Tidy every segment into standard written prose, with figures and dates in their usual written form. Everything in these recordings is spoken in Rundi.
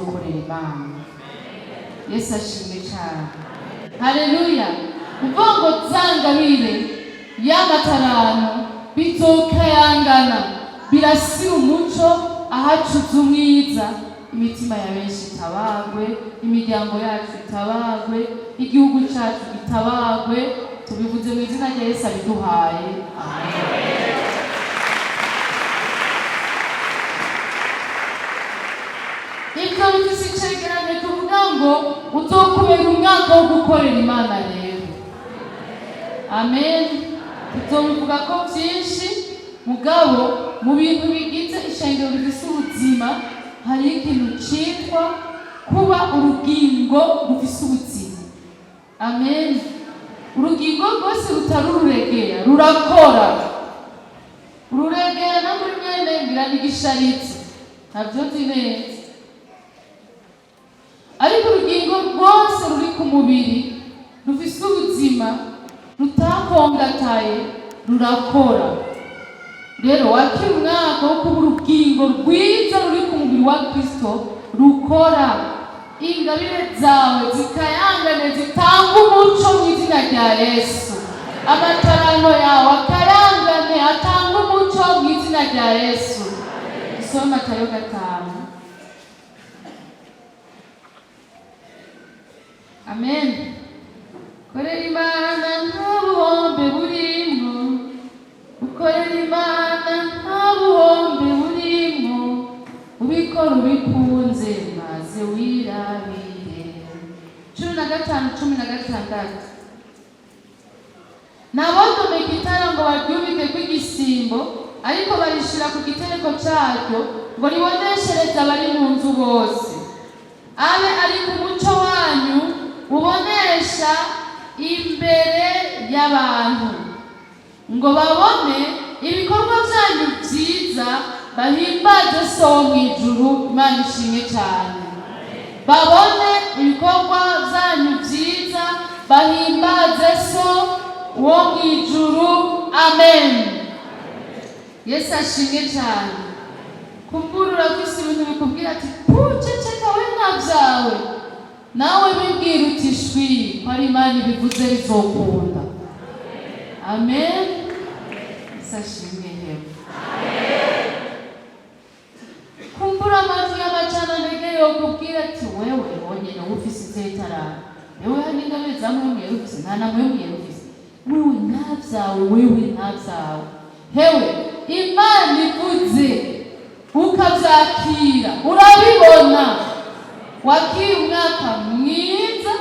tuzokorera Imana. Yesu ashimwe cyane. Haleluya. Kuvuga ngo zangabire y'amatarano bizokayangana birasira umuco ahacuze umwiza, imitima ya benshi itabagwe, imiryango yacu itabagwe, igihugu cyacu itabagwe. Tubivuze mu izina rya Yesu abiduhaye. Amen. Ibyo bifise icegeranyo tuvuga ngo uzokubera umwaka wo gukorera Imana rero. Amen. Tuzobivuga ko byinshi, mugabo mu bintu bigize ishengero rifise ubuzima hari ikintu cyitwa kuba urugingo rufise ubuzima. Amen. Urugingo rwose rutari ururegera rurakora. Ururegera na muri mwene ngira n'igisharitse ntabyo neza, ariko urugingo rwose ruri ku mubiri rufise ubuzima rutakongataye rurakora. Rero wakira umwaka wo kuba urugingo rwiza ruri ku mubiri wa Kristo rukora. Ingabire zawe zikayangane zitanga umuco mu izina rya Yesu. Amatarano yawe akayangane atanga umuco mu izina rya Yesu. Isoma Matayo 5. Amen. Korera Imana nta buhombe burimo. Ukorera Imana nta buhombe burimo. Ubikora ubikunze maze wirabire. 15:16. Nabodomeka itara ngo baryubike kw'igisimbo, ariko barishira ku gitereko cyaryo ngo riboneshereze abari mu nzu bose. Abe ari ku muco wanyu ubonesha imbere y'abantu, ngo babone ibikorwa byanyu byiza bahimbaze so mu ijuru. Imana ishimwe cyane. Babone ibikorwa byanyu byiza bahimbaze so wo mu ijuru. Amen. Yesu ashimwe cyane. Kumbura urafise ibintu bikubwira ati puceceka we ntabyawe, nawe bibwira uti shwi ko ari Imana ibivuze bizokunda. Amen. Yesu ashimwe hewe. Kumbura amajwi y'amacana ndege yokubwira ati wewe wonyene ufise izetarano, wewe hari ingabe zamwe mwirufise nta namwe mwirufise, wewe ntabyawe, wewe ntabyawe. Hewe Imana ivuze ukabyakira urabibona. Wakira umwaka mwiza,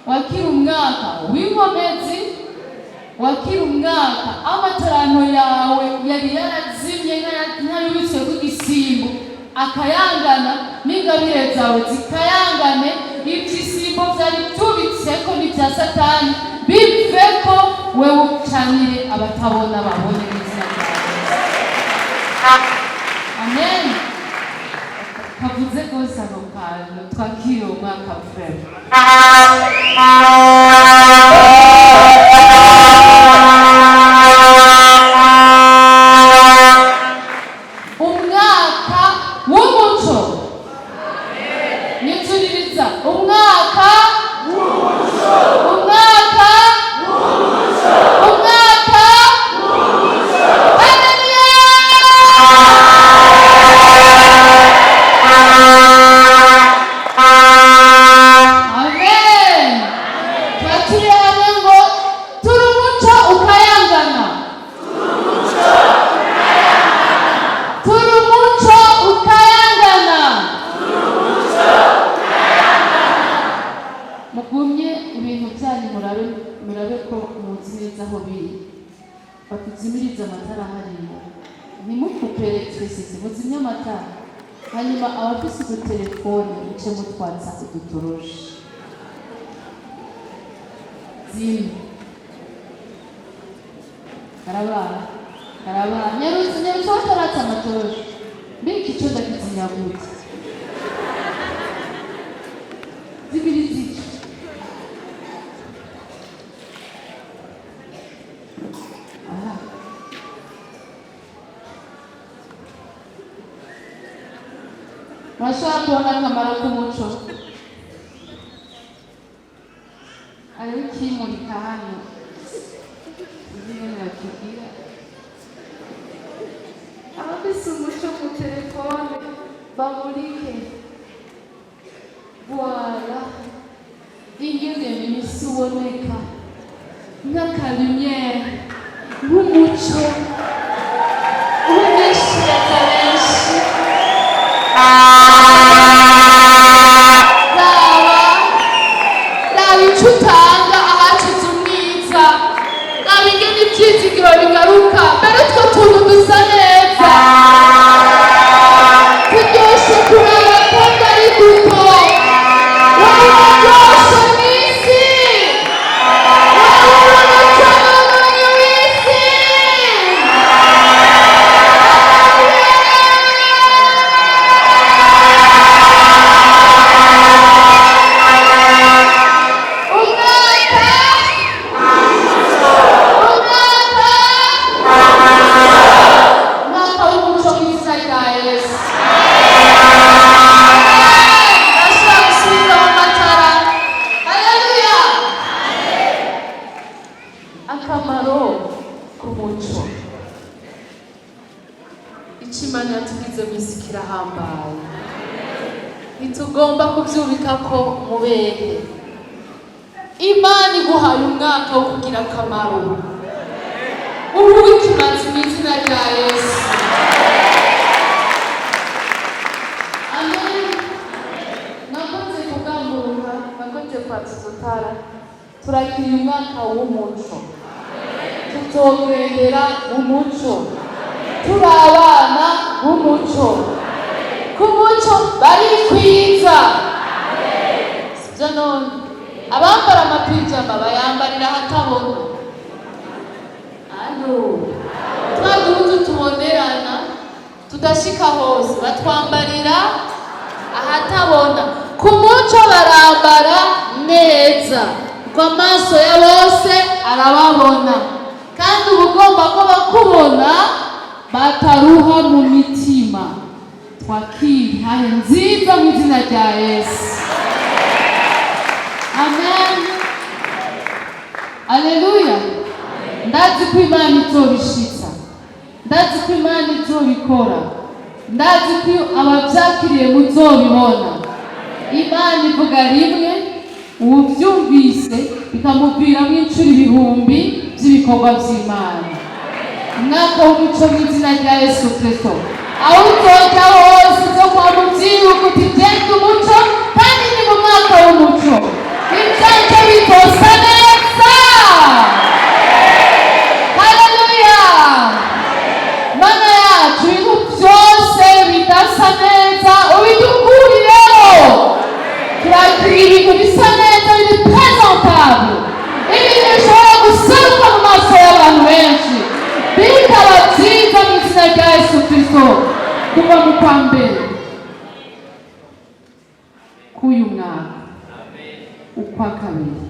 wakira umwaka w'inkomezi, wakira umwaka amatarano yawe yari yarazimye nk'ayubitswe kw'igisimbo akayangana, n'ingabire zawe zikayangane, iby'isimbo byari byubitseko n'ibya Satani biveko, wewe ucanire abatabona babone n'izina ryawe. Amen. Kavuze rwose ako kantu twakira umwaka vrema. Umwaka w'umuco. Nituririza umwaka w'umuco. Umwaka w'umuco. Umwaka w'umuco. Amen. Twakiriye ngo turi umuco ukayangana. Turi umuco ukayangana. Mugumye ibintu byanyu murabe ko muzi neza aho biri. Batuzimiriza amatara hariya. Nimukupe electricity, muzimye amatara. Hanyuma abafise udutelefone muce mutwatsa udutoroshi. Zimwe. Karabara. Nyaruzi wataratsa amatoroshi. Mbiki ico ndakizimya gute? Zibiri zica. urashobora kubona akamaro k'umuco. Hariho ikimurika hano nyine batubwira abafise umuco mu telefone bamurike. Voilà, ingene mw'isi uboneka nk'akalumiere nk'umuco w'umwishyiraza benshi. Raba ico utanga ahacize umwiza, raba ingene ivyizigiro bigaruka, mbere utwo tuntu dusa neza turyoshe kuraba kandi ari duto. Waryoshe mw'isi, warumunonye w'isi. Mwaka w'umuco mwiza rya Yesu. Ndashobora gusubiza mu matara. Haleluya. Akamaro k'umuco. Ico Imana yatugize mw'isi kirahambaye. Ntitugomba kuvyubikako mubehe. Imana iguhaye umwaka wo kugira akamaro. Ubu ikimazi mw'izina rya Yesu. Amen. Nakoze kugamburuka, nakoze kwatuzutara. Turakiriye umwaka w'umuco. Tuzogendera umuco. Turi abana b'umuco. Ku muco barikwiza. Sivyo none? Abambara amapijama bayambarira ahatabona. Alo. Twa duhuzu tubonerana tudashika hose batwambarira ahatabona. Ku muco barambara neza kuko amaso ya bose arababona, kandi uba ugomba ko bakubona bataruha mu mitima. Twakire hahe nziza mu izina rya Yesu. Amen. Aleluya. Ndazi ko Imana izobishitsa, ndazi ko Imana izobikora, ndazi ko abavyakiriye muzobibona. Imana ivuga rimwe, uwuvyumvise bikamuviramwo incuro ibihumbi vy'ibikorwa vy'Imana. Umwaka w'umuco mw'izina rya Yesu Kristo. Aho uzoja hose uzokwama uvyibuka uti genda umuco, kandi ni mu mwaka w'umuco. Ivyanje bizosa neza. Haleluya. Mana yacu, ibintu vyose bidasa neza ubidukurireho. Turagira ibintu bisa neza biri presentable, ibintu bishobora guseruka mu maso y'abantu benshi, bikaba vyiza mu izina rya Yesu Kristo. Kuva mu kwa mbere k'uyu mwaka, ukwa kabiri,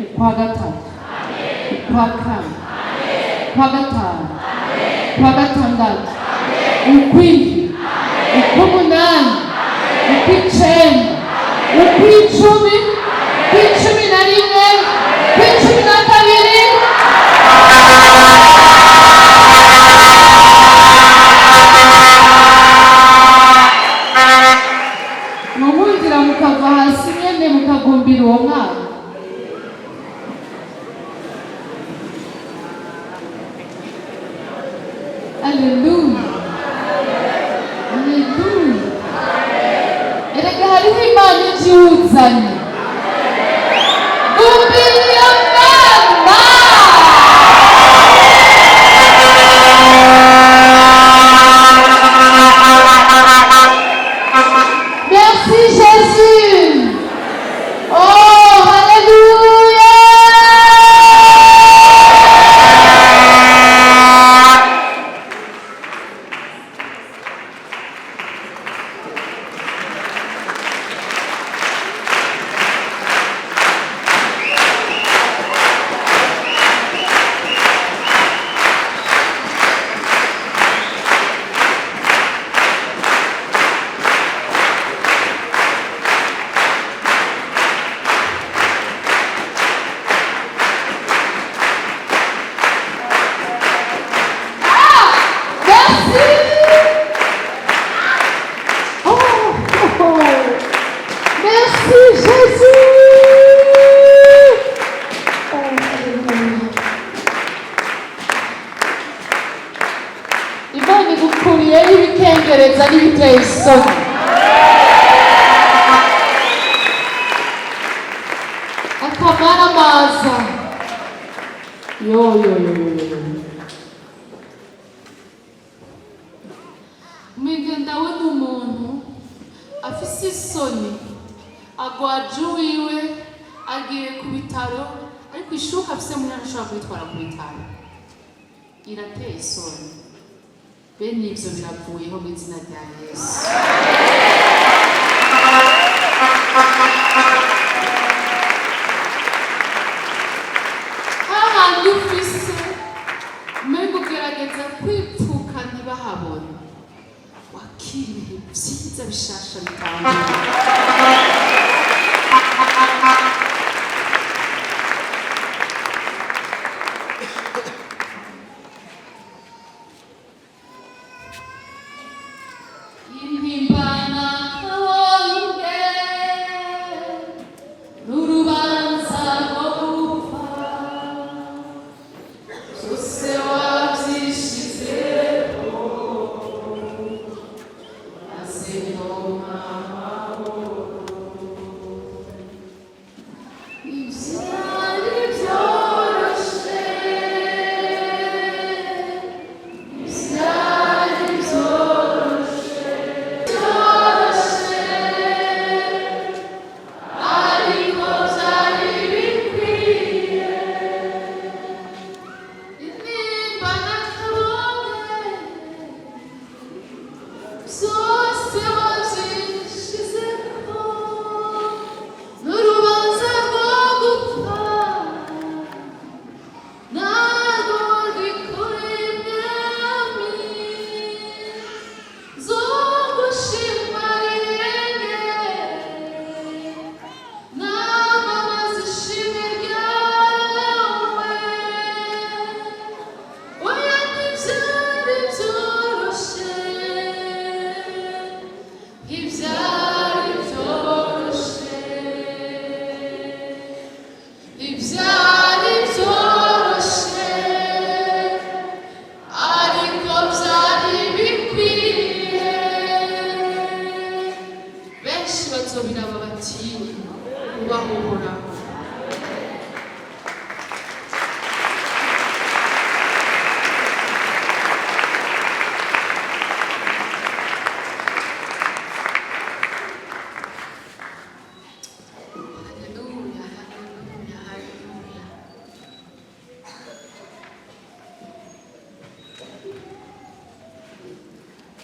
ukwa gatatu, ukwa kane, ukwa gatanu, ukwa gatandatu, ukw'indwi, ukw'umunani, ukw'icenda, ukw'icumi, ukw'icumi na rimwe, ukw'icumi na kabiri. Mumundira mukava hasi nyene mukagumbira uwo mwaka. Haleluya. Haleluya. Erega hariho Imana ivyuzanye. Gumbira iyo Mana. Merci Jésus. Oh, Alléluia. biteye isoni. Akamaramaza yo mwigenda we n'umuntu afise isoni agwaje uwiwe agiye ku bitaro ariko ishuka afise munani ashobora kubitwara ku bitaro, irateye isoni. Bene ivyo biravuyeho mu izina rya Yesu. hahandi ufise umengo gerageza kwipfuka ntibahabone, wakira ibihe vyiza bishasha bitandukanye.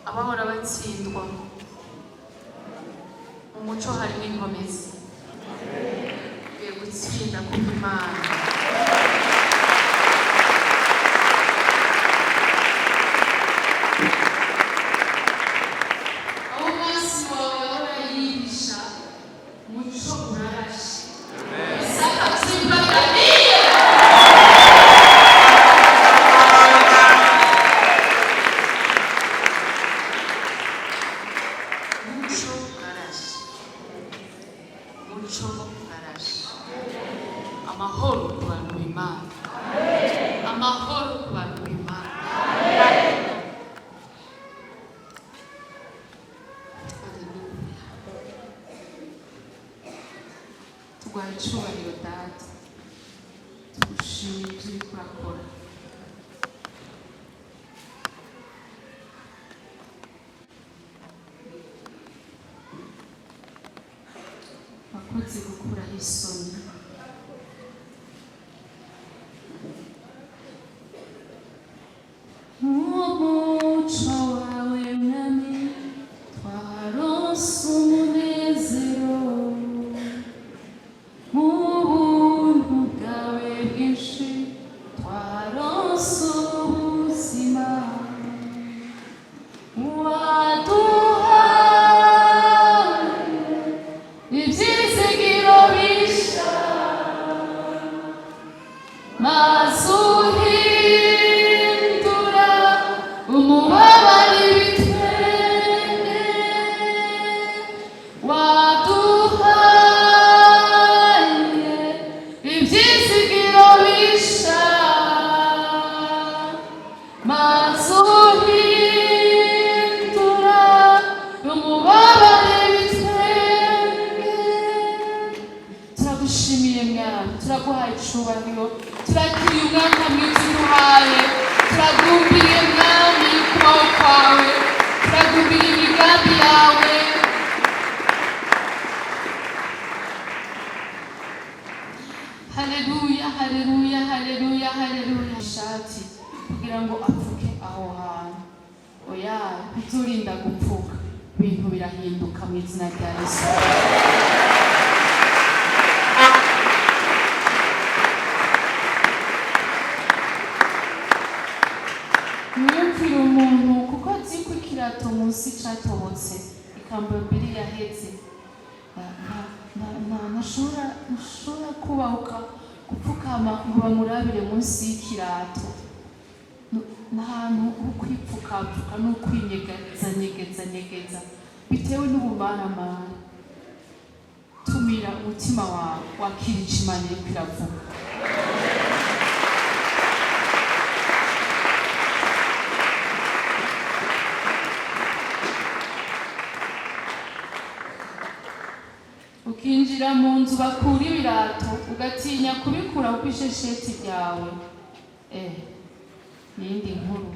Abahora batsindwa umuco harimo inkomezi, ugiye gutsinda kuko Imana aho umunsi wawe wahora yihisha umuco urarashe. Isaka tsimbaganiye amahoro ku bantu b'Imana, amahoro ku bantu b'Imana. Tuguhaye icubahiro Data, tugushimira ibyo uriko urakora. Wakoze gukuraho isoni, umuco wawe mwami twaronse umunezero, mu buntu bwawe bwinshi twaronse ubuzima, waduhaye ibyizigiro bisha turaguhaye icubahiro, turakiriye umwaka mwiza uduhaye, turagumbiriye mwami kubaho kwawe, turagumbiriye imigambi yawe. Haleluya, haleluya, haleluya, haleluya. Shati kugira ngo apfuke aho hantu, oya ntuzurinda gupfuka, ibintu birahinduka mu izina rya Yesu. Mwiyumvire umuntu kuko azi ko ikirato munsi catobotse, ikambambiri yaheze, ntashobora kubahuka gupfukama ngo bamurabire munsi y'ikirato. N'ahantu ho kwipfukapfuka no kwinyegeza bitewe n'ubumaramara. Tumira umutima wawe wakira ico Imana iriko iravuga. Ukinjira mu nzu bakura ibirato ugatinya kubikura ku ishesheti ryawe. Nindi nkuru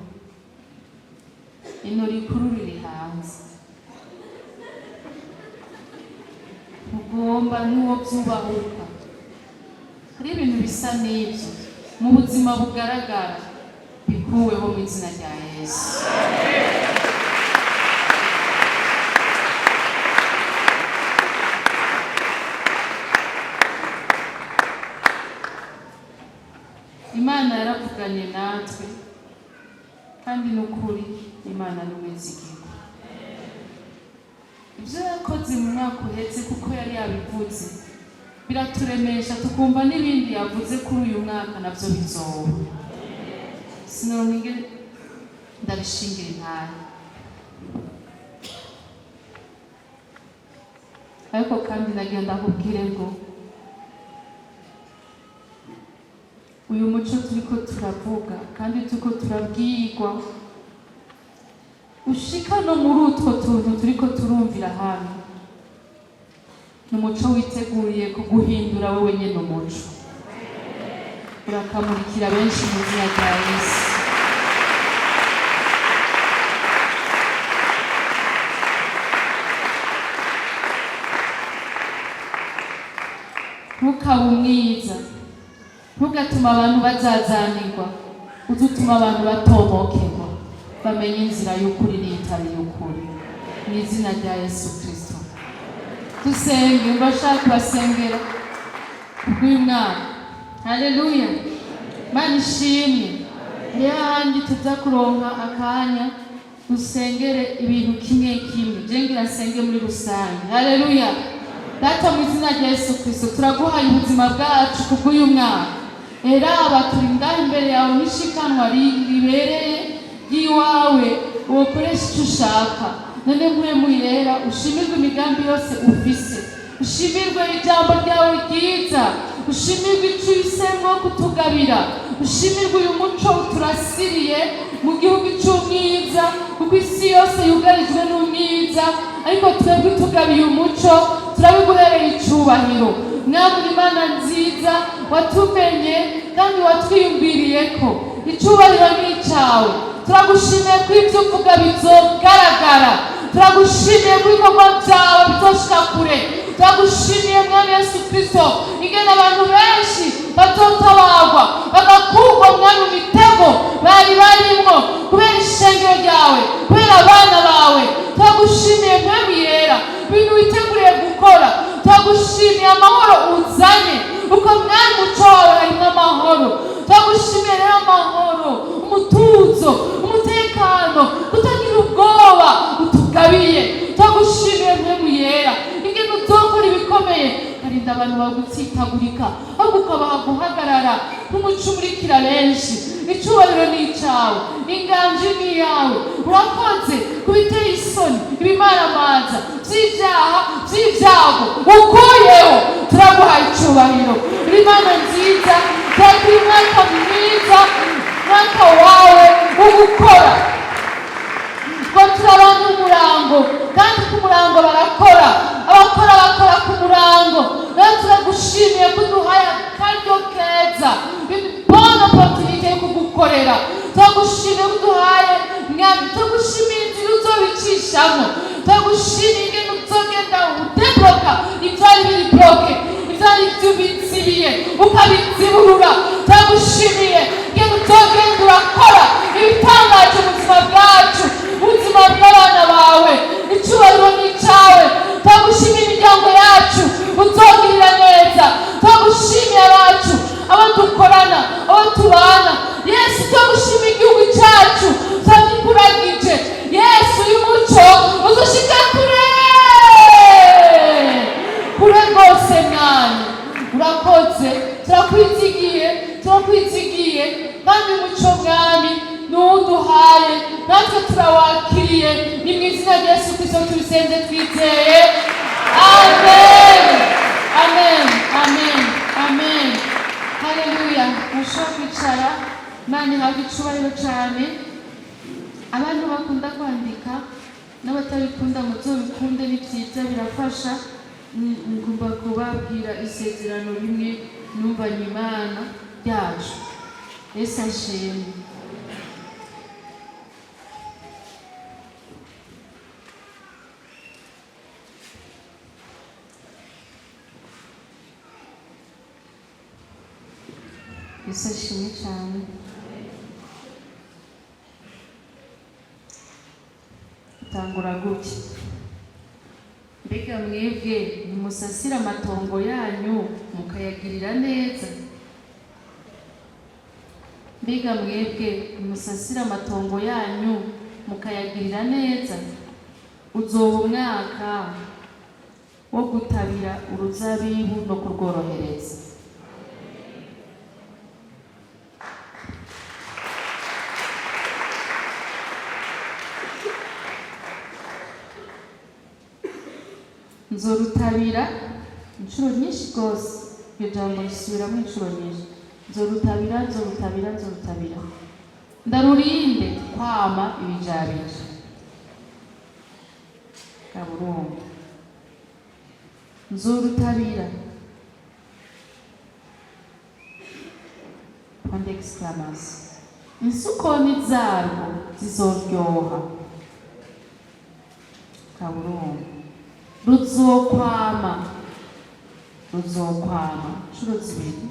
ino rikuru riri hanze, ugomba n'uwo byubahuka. Hari ibintu bisa n'ibyo mu buzima bugaragara, bikuweho mu izina rya Yesu. Imana yaravuganye natwe kandi n'ukuri Imana n'umwizigirwa. Ibyo yakoze mu mwaka uhetse kuko yari yabivuze biraturemesha, tukumva n'ibindi yavuze kuri uyu mwaka nabyo bizoba. Sinonige ndabishingira intare, ariko kandi nagira ndakubwire ngo uyu muco turiko turavuga kandi turiko turabwirwa ushika no muri utwo tuntu turiko turumvira hano, n'umuco witeguriye kuguhindura wowe nyene umuco, urakamurikira benshi mu izina rya Yesu. Ntukabe umwiza, ntugatuma abantu bazazanirwa, uzutuma abantu batomokerwa, bamenye inzira y'ukuri n'itari y'ukuri, mu izina rya Yesu Kristo. Dusenge, mbashaka kubasengera kubw'uyu mwaka. Haleluya, Mana ishimwe. Yahandi tuza kuronka akanya dusengere ibintu kimwe kimwe, jengira nsenge muri rusange. Haleluya. Data, mu izina rya Yesu Kristo turaguhaye ubuzima bwacu kubw'uyu mwaka. Eraba turi ngaho imbere yawe n'ishikanwa ribereye ry'iwawe, ukoresha icyo ushaka. None mpwemu yera, ushimirwe imigambi yose ufise, ushimirwe ijambo ryawe ryiza, ushimirwe icyo uhisemo kutugabira, ushimirwe uyu muco uturasiriye mu gihugu cy'umwiza, kuko isi yose yugarijwe n'umwiza, ariko twebwe tugabiye umuco, turabiguhereye icubahiro. Mwami Imana nziza, watumenye kandi watwiyumviriye ko icubahiro ni icyawe. Turagushimiye ko ibyo uvuga bizogaragara, turagushimiye ko ibikorwa byawe bizoshika kure. Turagushimiye Mwami Yesu Kristo, ingene abantu benshi bazotabarwa bagakurwa Mwami mu mitego bari barimwo kubera ishengero ryawe, kubera abana bawe. Turagushimiye Mwami yera, ibintu witeguriye gukora. Turagushimiye amahoro uzanye, uko Mwami muco wawe harimo amahoro. Turagushimiye rero amahoro, umutuzo, umutekano, kutagira ubwoba utugabiye. Turagushimiye Mwami yera, ingene uzokora ibikomeye, karinda abantu bagutsitagurika, ahubwo ukabaha guhagarara nk'umuco umurikira benshi. Icubahiro ni icyawe, inganji ni iyawe. Urakoze kubiteye isoni ibimaramaza by'ibyaha by'ibyago ukuyeho. Turaguhaye icubahiro. Imana nziza, turagira umwaka mwiza, umwaka wawe wo gukora. Ngo turabana umurango, kandi ku murango barakora, abakora bakora ku murango. Rero turagushimiye ko uduhaye akaryo bizorohera. Turagushimiye ko uduhaye mwami, turagushimiye inzira uzobicishamo, turagushimiye ingene uzogenda udebloka ivyari biri bloke, ivyari bizibiye ukabiziburura. Turagushimiye ingene uzogenda urakora ibitangaje mu buzima bwacu, ubuzima bw'abana bawe. Icyubahiro ni icawe. Turagushimiye imiryango yacu uzogirira neza. Turagushimiye abacu, abo dukorana, abo tubana. Yesu, turagushimiye igihugu cyacu turagikuragije. Yesu, uyu muco uzoshika kure kure rwose mwami. Urakoze, turakwizigiye kandi umuco mwami n'uwuduhaye, natwe turawakiriye. Ni mu izina rya Yesu Kristo tubisenze twizeye. Amen, amen, amen, amen. Haleluya. Mushobora kwicara. Imana ihabwe icubahiro cyane. Abantu bakunda kwandika n'abatabikunda muzobikunde, ni byiza, birafasha. Ngomba kubabwira isezerano rimwe numvanye Imana ryacu. Yesu ashimwe. Yesu ashimwe cyane. Tangura gutya: mbega mwebwe nimusasira amatongo yanyu mukayagirira neza? Mbega mwebwe nimusasira amatongo yanyu mukayagirira neza? Uzoba umwaka wo gutabira uruzabibu no kurworohereza. Nzorutabira inshuro nyinshi rwose. Iryo jambo risubiramo inshuro nyinshi. Nzorutabira, nzorutabira, nzorutabira. Ndarurinde kwama ibijabija. Kaburungu. Nzorutabira. Point d'exclamation. Insukoni zarwo zizoryoha. Kaburungu. Ruzokwama, ruzokwama inshuro zibiri.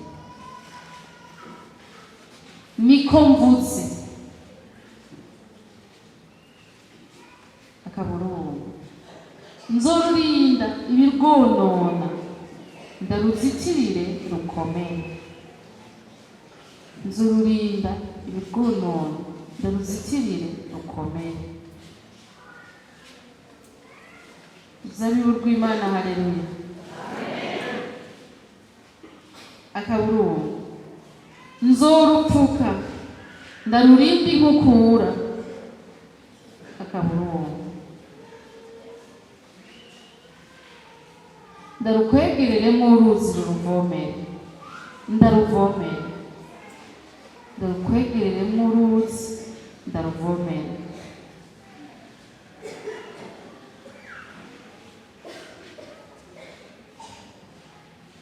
Niko mvuze. Akaburungu. Nzorurinda ibirwonona, ndaruzitirire rukomeye. Nzorurinda ibirwonona, ndaruzitirire rukomeye. Uruzabibu rw'Imana. Haleluya. Akaburungu. Nzorupfuka, ndarurinda inkukura. Akaburungu. Ndarukwegereremo uruzi ruruvomere. Ndaruvomere. Ndarukwegereremo uruzi, ndaruvomere.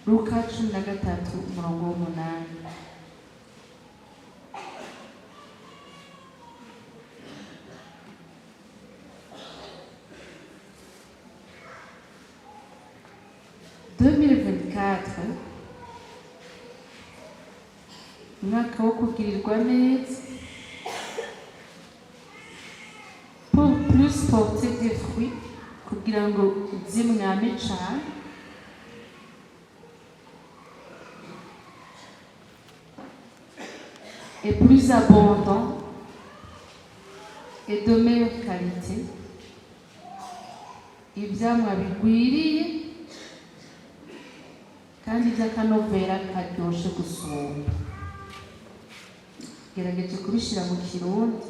Luka 13:8. Mwaka wo kugirirwa neza. Pour plus porter des fruits, kugira ngo zimwame cyane. Et plus abondant et de meilleure qualité. Ivyamwa bigwiriye kandi by'akanovera karyoshe gusumba. Gerageje kubishira mu Kirundi,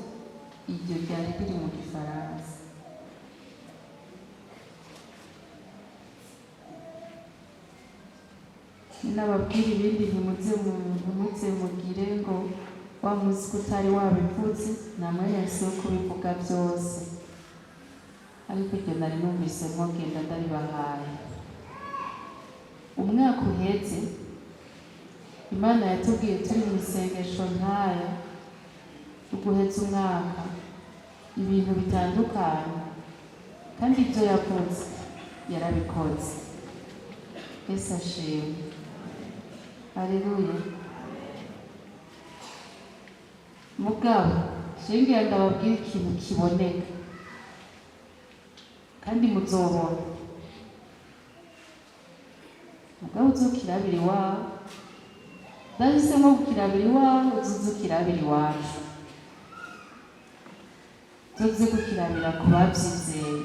iryo ryari biri mu Gifaransa. Nababwira ibindi ntimuze mugire ngo wa muzi utari wabivuze, namwe yahise kubivuga byose. Ariko iryo nari numvisemo genda ndaribahaye. Umwaka uheze Imana yatubwiye turi mu isengesho nkaya uguheza umwaka ibintu bitandukanye, kandi ibyo yakoze yarabikoze. Yesu ashimwe. Haleluya. Mugabo shingiye ndababwira ikintu kiboneka kandi muzobona. Mugabo uzokirabira iwawe, ndahisemo gukirabira iwawe, uzokirabira iwacu, uzoze gukirabira ku bavyizeye.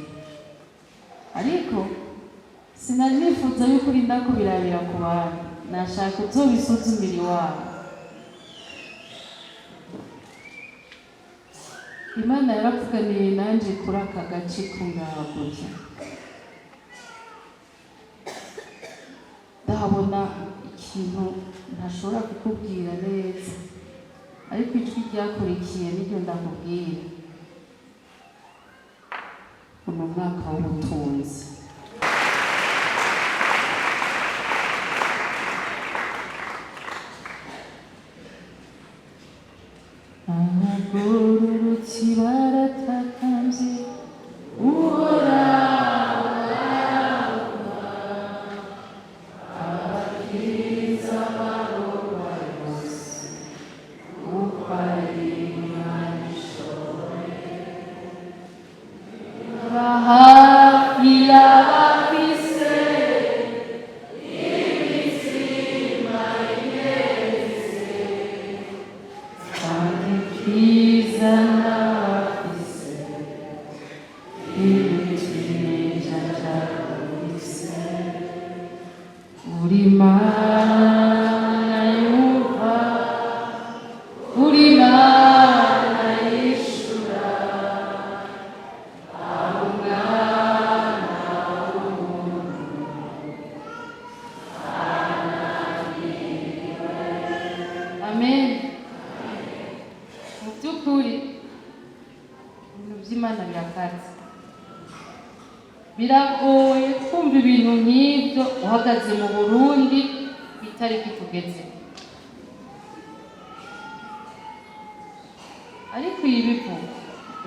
Ariko sinari nifuza yuko urinda kubirabira ku bantu, nashaka uzobisuzumira iwawe. Imana yaravuganiye nanje kuri aka gace k'Ingaguza. Ndahabona ikintu ntashobora kukubwira neza, ariko ijwi ryakurikiye niryo ndakubwira. Uno mwaka w'ubutunzi. Abagororotsi baratakamvye, Uhoraho aravuga, abakiriza amarorwa yose, uko ari Imana ishoboye, hafi y'abafise imitima imenetse, kandi kwiza n'abafise imitima ijanjagutse. Uri Mana yumva, uri Mana yishura, abo umwana w'umuntu ananiwe. Amen. Mu by'ukuri ibintu by'Imana birakaze, biragoye kumva ibintu nk'ibyo uhagaze mu Burundi itariki tugeze. Ariko iyi bivuga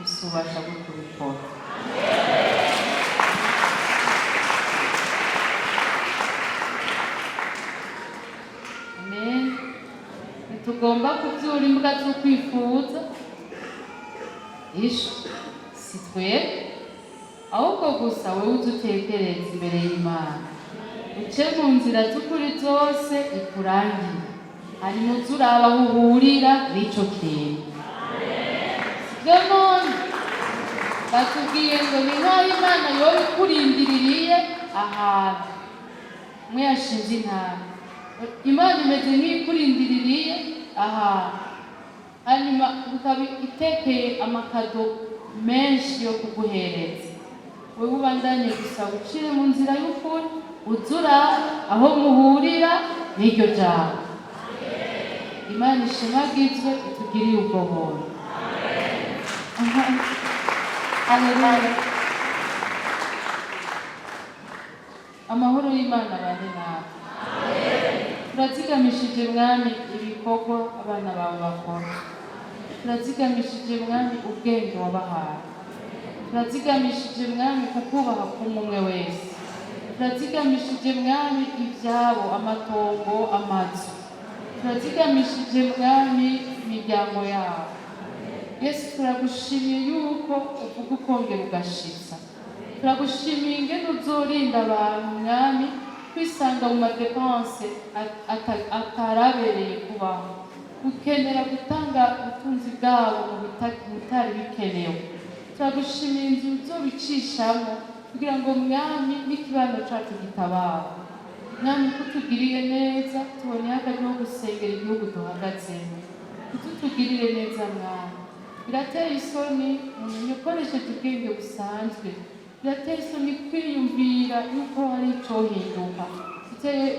usubasha kubikora. Amen. Ntitugomba kubyura imbwa zo kwifuza isho, si twebwe, ahubwo gusa wowe udutekereza imbere y'Imana, uce mu nzira z'ukuri zose ikurangiye, hanyuma uze uraba aho uhurira n'ico kintu. Sibyo none batubwiye ngo ni nk'aho Imana yoba ikurindiririye ahantu. Umwe yashinze intara, Imana imeze nk'ikurindiriye ahantu, hanyuma ukaba itekeye amakado menshi yo kuguhereza. Wewe ubandanye gusa ucire mu nzira y'ukuri, uze uraba aho muhurira n'iryo jambo. Imana ishimagizwe itugiriye ubwo buntu. Haleluya. Amahoro y'Imana abane nawe. Turazigamishije Mwami ibikorwa abana bawe bakora, turazigamishije Mwami ubwenge wabahaye, turazigamishije Mwami kukubaha k'umwe wese, turazigamishije Mwami ibyabo, amatongo, amazu, turazigamishije Mwami imiryango yabo. Yesu turagushimiye yuko uvuga ukongera ugashitsa. Turagushimiye ingene uzorinda abantu Mwami kwisanga mu madepense atarabereye kubaho, ukenera gutanga ubutunzi bwabo mu bitari bikenewe. Turagushimiye inzu uzobicishamo kugira ngo Mwami n'ikibano cacu gitabara. Mwami ko utugiriye neza, tubonye akaryo ko gusengera igihugu duhagazemo, utugirire neza Mwami. Birateye isoni umuntu ukoresheje ubwenge busanzwe, birateye isoni kwiyumvira yuko hari icohinduka, biteye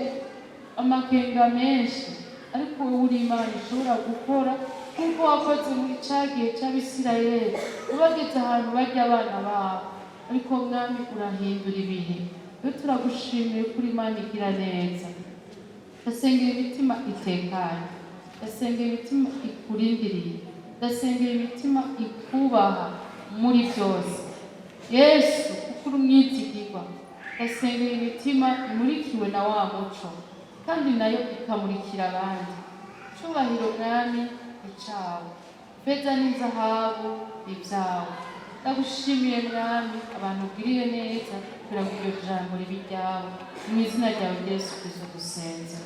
amakenga menshi, ariko wowe uri Imana ishobora gukora nk'uko wakoze muri ca gihe c'Abisirayeli, ubageze ahantu barya abana babo, ariko Mwami urahindura ibihe. Rero turagushimiye kuri Imana igira neza. Ndasengera imitima itekanye, ndasengera imitima ikurindiriye, ndasengera imitima ikubaha muri byose. Yesu kuko uri umwizigirwa, ndasengera imitima imurikiwe na wa muco kandi nayo ikamurikira abandi. Cyubahiro mwami icawe, feza n'izahabu ibyawe. Ndagushimiye mwami abantu ugiriye neza kugira ngo iryo jambo ribe iryawe. Mu izina ryawe Yesu Kristo dusenze.